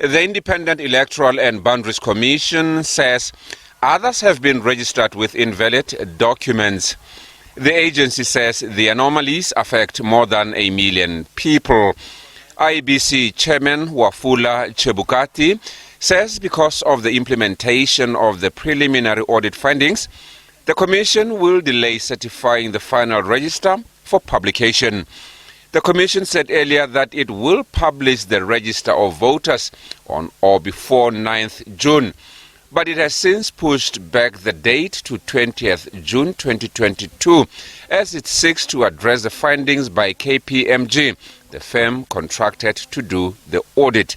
The Independent Electoral and Boundaries Commission says others have been registered with invalid documents. The agency says the anomalies affect more than 1 million people. IEBC Chairman Wafula Chebukati says because of the implementation of the preliminary audit findings, the Commission will delay certifying the final register for publication. The Commission said earlier that it will publish the register of voters on or before 9th June, but it has since pushed back the date to 20th June 2022 as it seeks to address the findings by KPMG, the firm contracted to do the audit.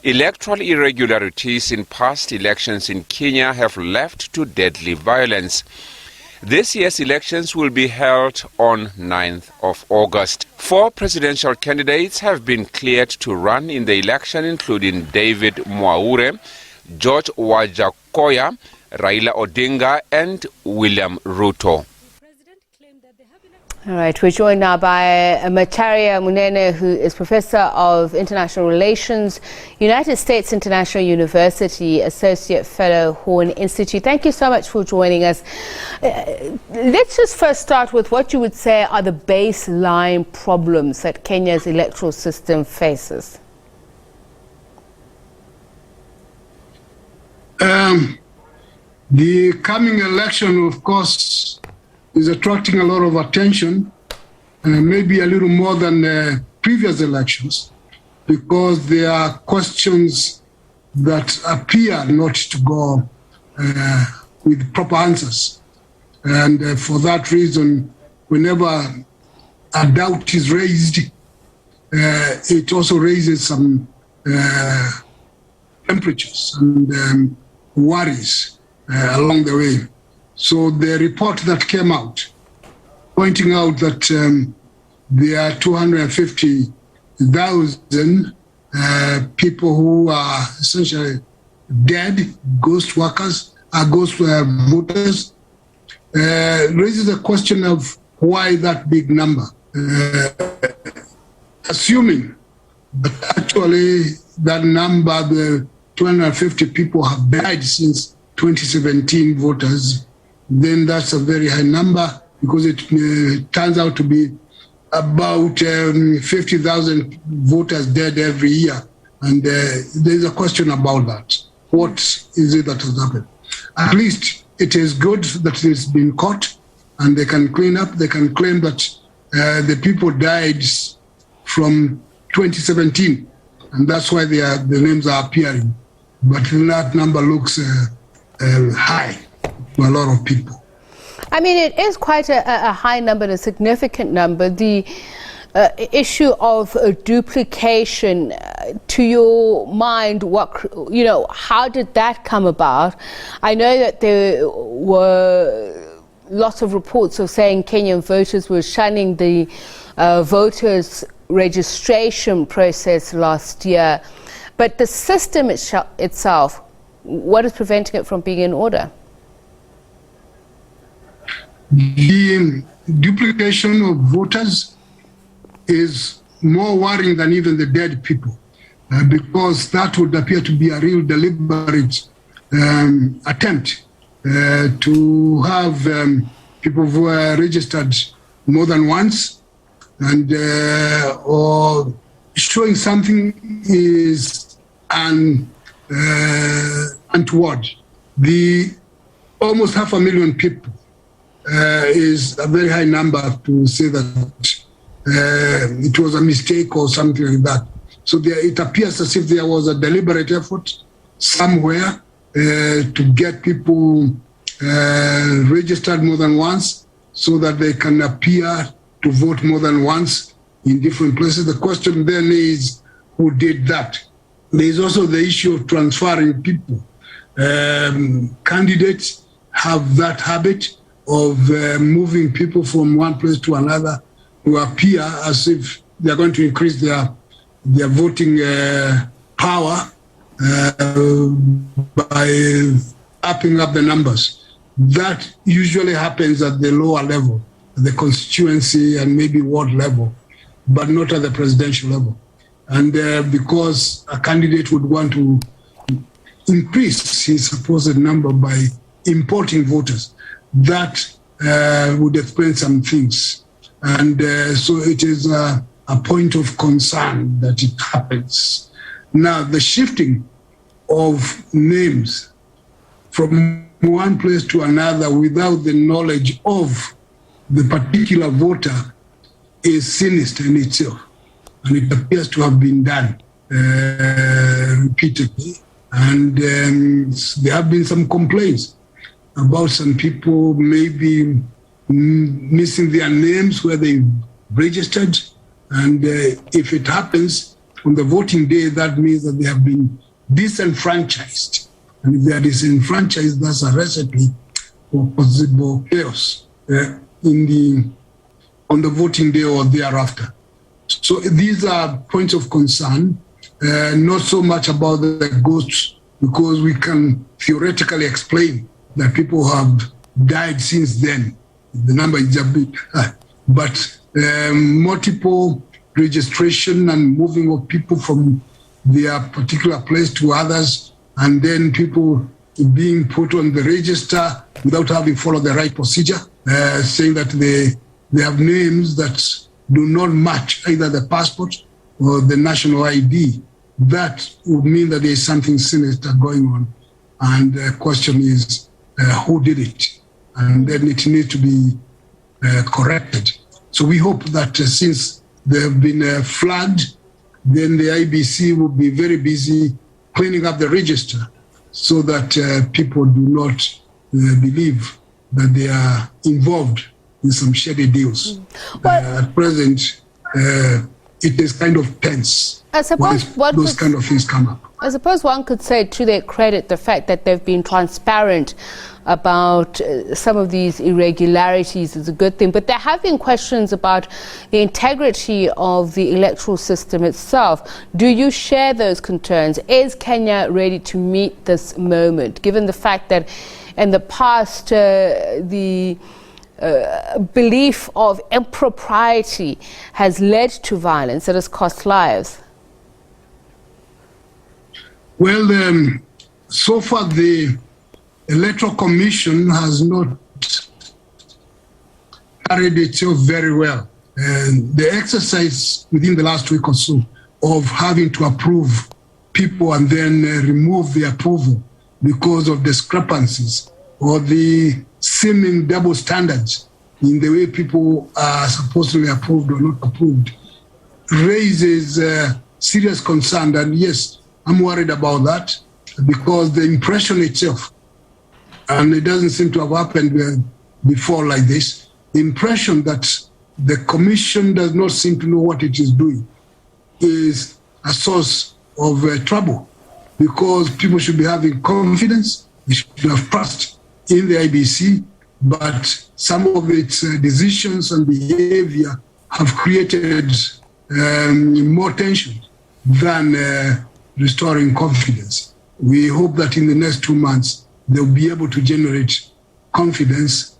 Electoral irregularities in past elections in Kenya have led to deadly violence. This year's elections will be held on 9th of August. 4 presidential candidates have been cleared to run in the election, including David Mwaure, George Wajakoya, Raila Odinga, and William Ruto. All right, we're joined now by Macharia Munene, who is Professor of International Relations, United States International University, Associate Fellow, Horn Institute. Thank you so much for joining us. Let's just first start with what you would say are the baseline problems that Kenya's electoral system faces. The coming election, of course, is attracting a lot of attention, maybe a little more than previous elections, because there are questions that appear not to go with proper answers. And for that reason, whenever a doubt is raised, it also raises some temperatures and worries along the way. So the report that came out, pointing out that there are 250,000 people who are essentially dead, ghost workers, ghost voters, raises a question of why that big number. Assuming that actually that number, the 250 people have died since 2017 voters, then that's a very high number, because it turns out to be about 50,000 voters dead every year. And there's a question about that. What is it that has happened? At least it is good that it's been caught and they can clean up. They can claim that the people died from 2017, and that's why the names are appearing. But that number looks high to a lot of people. I mean, it is quite a high number, a significant number. The issue of duplication, to your mind, how did that come about? I know that there were lots of reports of saying Kenyan voters were shunning the voters' registration process last year. But the system itself, what is preventing it from being in order? The duplication of voters is more worrying than even the dead people, because that would appear to be a real deliberate attempt to have people who are registered more than once, and or showing something is untoward. The almost 500,000 people is a very high number to say that it was a mistake or something like that. So it appears as if there was a deliberate effort somewhere to get people registered more than once so that they can appear to vote more than once in different places. The question then is, who did that? There is also the issue of transferring people. Candidates have that habit of moving people from one place to another to appear as if they're going to increase their voting power by upping up the numbers. That usually happens at the lower level, the constituency and maybe ward level, but not at the presidential level. And because a candidate would want to increase his supposed number by importing voters, that would explain some things. And so it is a point of concern that it happens. Now, the shifting of names from one place to another without the knowledge of the particular voter is sinister in itself. And it appears to have been done repeatedly. And there have been some complaints about some people maybe missing their names where they registered. And if it happens on the voting day, that means that they have been disenfranchised. And if they are disenfranchised, that's a recipe for possible chaos on the voting day or thereafter. So these are points of concern, not so much about the ghosts, because we can theoretically explain that people have died since then. The number is a bit high. But multiple registration and moving of people from their particular place to others, and then people being put on the register without having followed the right procedure, saying that they have names that do not match either the passport or the national ID. That would mean that there is something sinister going on. And the question is, who did it? And then it needs to be corrected. So we hope that since they have been flagged, then the IEBC will be very busy cleaning up the register so that people do not believe that they are involved in some shady deals. At present, it is kind of tense. I suppose those kind of things come up. I suppose one could say, to their credit, the fact that they've been transparent about some of these irregularities is a good thing. But there have been questions about the integrity of the electoral system itself. Do you share those concerns? Is Kenya ready to meet this moment, given the fact that in the past the belief of impropriety has led to violence that has cost lives? Well, so far the Electoral Commission has not carried itself very well. And the exercise within the last week or so of having to approve people and then remove the approval because of discrepancies or the seeming double standards in the way people are supposedly approved or not approved raises serious concern. And yes, I'm worried about that because the impression itself, and it doesn't seem to have happened before like this, the impression that the Commission does not seem to know what it is doing is a source of trouble, because people should be having confidence, they should have trust in the IEBC, but some of its decisions and behavior have created more tension than restoring confidence. We hope that in the next 2 months, they'll be able to generate confidence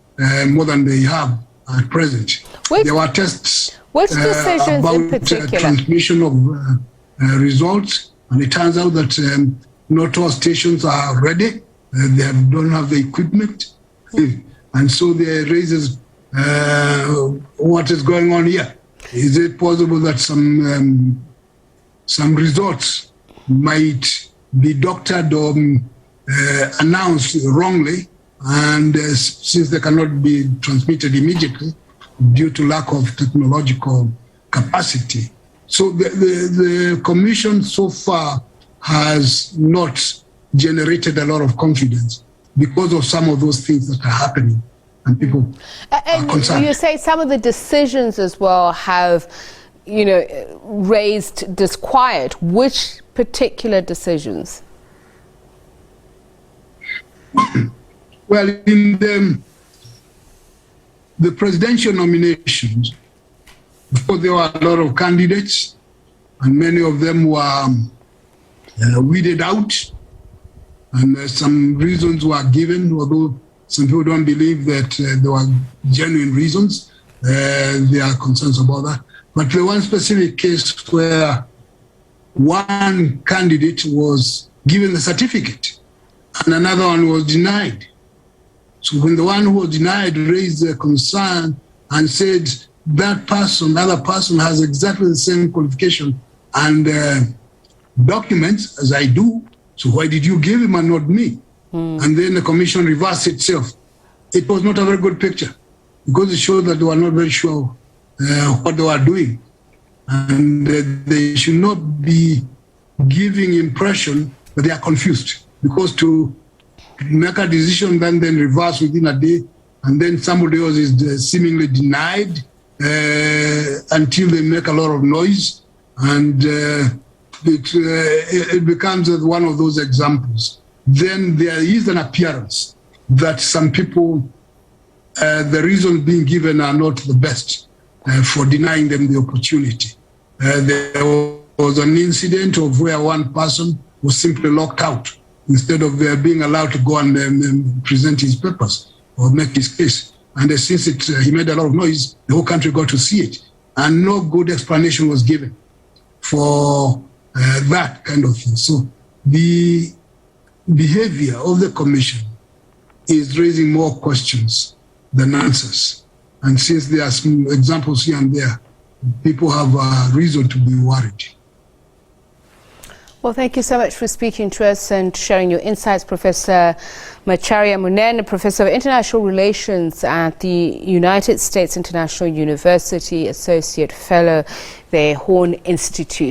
more than they have at present. There were tests about transmission of results, and it turns out that not all stations are ready. They don't have the equipment. And so there raises what is going on here. Is it possible that some results might be doctored or announced wrongly, and since they cannot be transmitted immediately due to lack of technological capacity? So the Commission so far has not generated a lot of confidence because of some of those things that are happening, and people are concerned. You say some of the decisions as well have, raised disquiet. Which particular decisions? Well, in the presidential nominations, before there were a lot of candidates, and many of them were weeded out, and some reasons were given, although some people don't believe that there were genuine reasons. There are concerns about that. But the one specific case where one candidate was given the certificate and another one was denied. So when the one who was denied raised a concern and said that person, the other person has exactly the same qualification and documents as I do, so why did you give him and not me? And then the commission reversed itself. It was not a very good picture because it showed that they were not very sure what they were doing. And they should not be giving impression that they are confused, because to make a decision then reverse within a day and then somebody else is seemingly denied until they make a lot of noise, and it becomes one of those examples. Then there is an appearance that some people, the reasons being given are not the best for denying them the opportunity. There was an incident of where one person was simply locked out instead of being allowed to go and present his papers or make his case. And since he made a lot of noise, the whole country got to see it. And no good explanation was given for that kind of thing. So the behavior of the commission is raising more questions than answers. And since there are some examples here and there, people have reason to be worried. Well, thank you so much for speaking to us and sharing your insights, Professor Macharia Munene, Professor of International Relations at the United States International University, Associate Fellow, the Horn Institute.